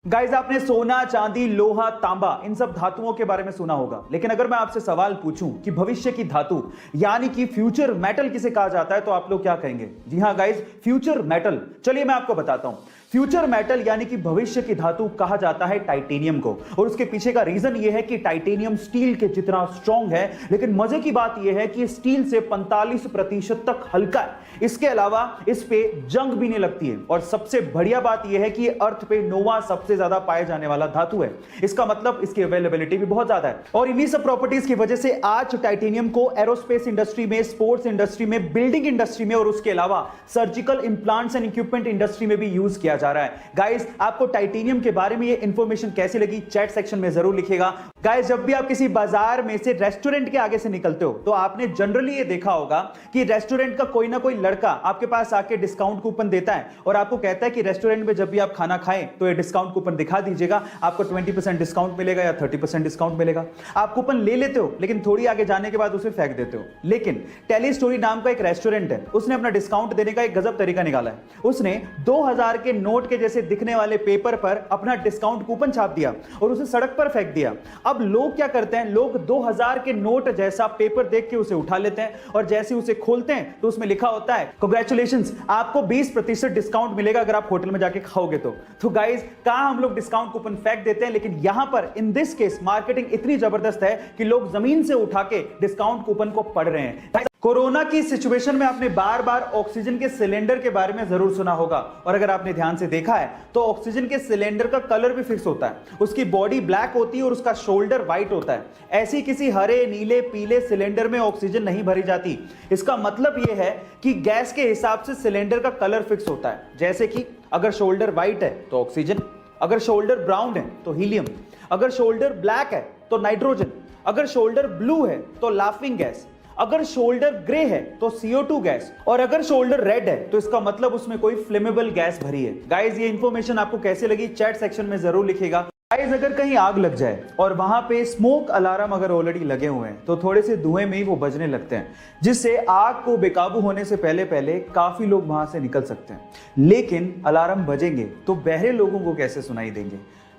Guys, आपने सोना, चांदी, लोहा, तांबा इन सब धातुओं के बारे में सुना होगा, लेकिन अगर मैं आपसे सवाल पूछूं कि भविष्य की धातु यानी कि फ्यूचर मेटल किसे कहा जाता है, तो आप लोग क्या कहेंगे? जी हां गाइस, फ्यूचर मेटल। चलिए मैं आपको बताता हूं। फ्यूचर मेटल यानी कि भविष्य की धातु कहा जाता है टाइटेनियम को, और उसके पीछे का रीजन यह है कि टाइटेनियम स्टील के जितना स्ट्रॉन्ग है, लेकिन मजे की बात यह है कि स्टील से 45% तक हल्का है। इसके अलावा इस पे जंग भी नहीं लगती है, और सबसे बढ़िया बात यह है कि अर्थ पे नोवा सबसे ज्यादा पाए जाने वाला धातु है। इसका मतलब इसकी अवेलेबिलिटी भी बहुत ज्यादा है, और इन्हीं सब प्रॉपर्टीज की वजह से आज टाइटेनियम को एरोस्पेस इंडस्ट्री में, स्पोर्ट्स इंडस्ट्री में, बिल्डिंग इंडस्ट्री में, और उसके अलावा surgical implants and equipment industry में भी यूज किया जा रहा है। गाइस, आपको टाइटेनियम के बारे में ये इंफॉर्मेशन कैसी लगी चैट सेक्शन में जरूर लिखिएगा। गाइस, जब भी आप किसी बाजार में से, रेस्टोरेंट के आगे से निकलते हो, तो आपने जनरली ये देखा होगा कि रेस्टोरेंट का कोई ना कोई लड़का आपके पास आके डिस्काउंट कूपन देता है और आपको कहता है कि रेस्टोरेंट में जब भी आप खाना खाएं तो ये डिस्काउंट कूपन दिखा दीजिएगा, आपको 20% डिस्काउंट मिलेगा या 30% डिस्काउंट मिलेगा। आप कूपन ले लेते हो, लेकिन थोड़ी आगे जाने के बाद उसे फेंक देते हो। लेकिन टेली स्टोरी नाम का एक रेस्टोरेंट है, उसने अपना डिस्काउंट देने का एक गजब तरीका निकाला है। उसने 2000 के नोट के जैसे दिखने वाले पेपर पर अपना डिस्काउंट कूपन छाप दिया और उसे सड़क पर फेंक दिया। अब लोग क्या करते हैं, लोग 2000 के नोट जैसा पेपर देख के उसे उठा लेते हैं, और जैसे उसे खोलते हैं तो उसमें लिखा होता है, कांग्रेचुलेशंस, आपको 20% डिस्काउंट मिलेगा अगर आप होटल में जाके खाओगे तो गाइस, कहां हम लोग डिस्काउंट कूपन फेंक देते हैं, लेकिन यहां पर इन दिस केस मार्केटिंग इतनी जबरदस्त है कि लोग जमीन से उठा के डिस्काउंट कूपन को पढ़ रहे हैं। कोरोना की सिचुएशन में आपने बार बार ऑक्सीजन के सिलेंडर के बारे में जरूर सुना होगा, और अगर आपने ध्यान से देखा है तो ऑक्सीजन के सिलेंडर का कलर भी फिक्स होता है। उसकी बॉडी ब्लैक होती है और उसका शोल्डर व्हाइट होता है। ऐसी किसी हरे, नीले, पीले सिलेंडर में ऑक्सीजन नहीं भरी जाती। इसका मतलब यह है कि गैस के हिसाब से सिलेंडर का कलर फिक्स होता है। जैसे कि अगर शोल्डर व्हाइट है तो ऑक्सीजन, अगर शोल्डर ब्राउन है तो हीलियम, अगर शोल्डर ब्लैक है तो नाइट्रोजन, अगर शोल्डर ब्लू है तो लाफिंग गैस, अगर शोल्डर ग्रे है तो CO2 गैस, और अगर शोल्डर रेड है तो इसका मतलब उसमें कोई फ्लेमेबल गैस भरी है। गाइस, ये इंफॉर्मेशन आपको कैसे लगी चैट सेक्शन में जरूर लिखिएगा। गाइस, अगर कहीं आग लग जाए और वहां पे स्मोक अलार्म अगर ऑलरेडी लगे हुए हैं तो थोड़े से धुएं में ही वो बजने लगते हैं, जिससे आग को बेकाबू होने से पहले पहले काफी लोग वहां से निकल सकते हैं। लेकिन अलार्म बजेंगे तो बहरे लोगों को कैसे सुनाई देंगे?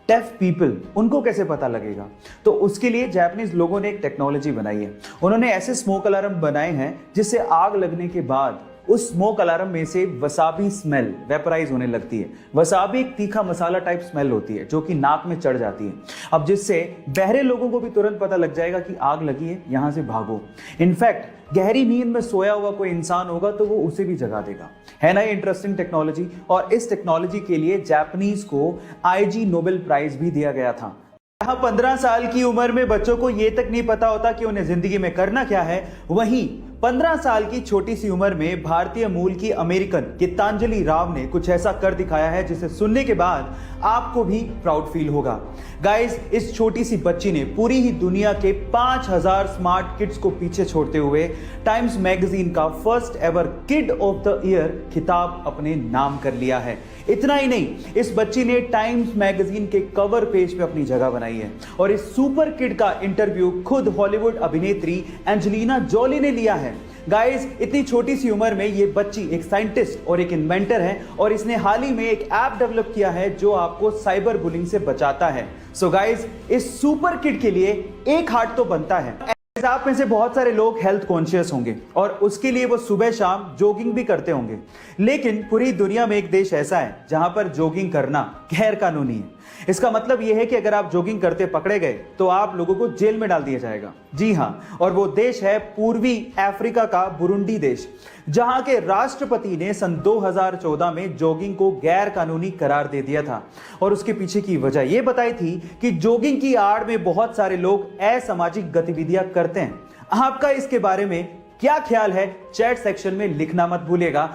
डेफ पीपल, उनको कैसे पता लगेगा? तो उसके लिए जापानीज लोगों ने एक टेक्नोलॉजी बनाई है। उन्होंने ऐसे स्मोक अलार्म बनाए हैं जिससे आग लगने के बाद उस स्मोक अलार्म में से वसाबी स्मेल वेपराइज होने लगती है। वसाबी एक तीखा मसाला टाइप स्मेल होती है जो कि नाक में चढ़ जाती है। अब जिससे बहरे लोगों को भी तुरंत पता लग जाएगा कि आग लगी है, यहां से भागो। इनफैक्ट गहरी नींद में सोया हुआ कोई इंसान होगा तो वो उसे भी जगा देगा। है ना ये इंटरेस्टिंग टेक्नोलॉजी? और इस टेक्नोलॉजी के लिए जापानीज को IG नोबेल प्राइज भी दिया गया था। यहाँ 15 साल की उम्र में बच्चों को ये तक नहीं पता होता कि उन्हें जिंदगी में करना क्या है, वहीं 15 साल की छोटी सी उम्र में भारतीय मूल की अमेरिकन गीतांजलि राव ने कुछ ऐसा कर दिखाया है जिसे सुनने के बाद आपको भी प्राउड फील होगा। गाइस, इस छोटी सी बच्ची ने पूरी ही दुनिया के 5000 स्मार्ट किड्स को पीछे छोड़ते हुए टाइम्स मैगजीन का first ever kid of the year खिताब अपने नाम कर लिया है। इतना ही नहीं, इस बच्ची ने टाइम्स मैगजीन के कवर पेज पे अपनी जगह बनाई है, और इस सुपर किड का इंटरव्यू खुद हॉलीवुड अभिनेत्री एंजेलिना जोली ने लिया है। गाइस, इतनी छोटी सी उम्र में ये बच्ची एक साइंटिस्ट और एक इन्वेंटर है, और इसने हाल ही में एक ऐप डेवलप किया है जो आपको साइबर बुलिंग से बचाता है। सो गाइस, इस सुपर किड के लिए एक हार्ट तो बनता है। आप में से बहुत सारे लोग हेल्थ कॉन्शियस होंगे और उसके लिए वो सुबह शाम जॉगिंग भी करते होंगे, लेकिन पूरी दुनिया में एक देश ऐसा है जहां पर जॉगिंग करना गैर कानूनी है। इसका मतलब यह है कि अगर आप जॉगिंग करते पकड़े गए तो आप लोगों को जेल में डाल दिया जाएगा। जी हां, और वो देश है पूर्वी अफ्रीका का बुरुंडी देश, जहां के राष्ट्रपति ने सन 2014 में जॉगिंग को गैर कानूनी करार दे दिया था, और उसके पीछे की वजह यह बताई थी कि जॉगिंग की आड़ में बहुत सारे लोग असामाजिक गतिविधियां करते हैं। आपका इसके बारे में क्या ख्याल है चैट सेक्शन में लिखना मत भूलिएगा।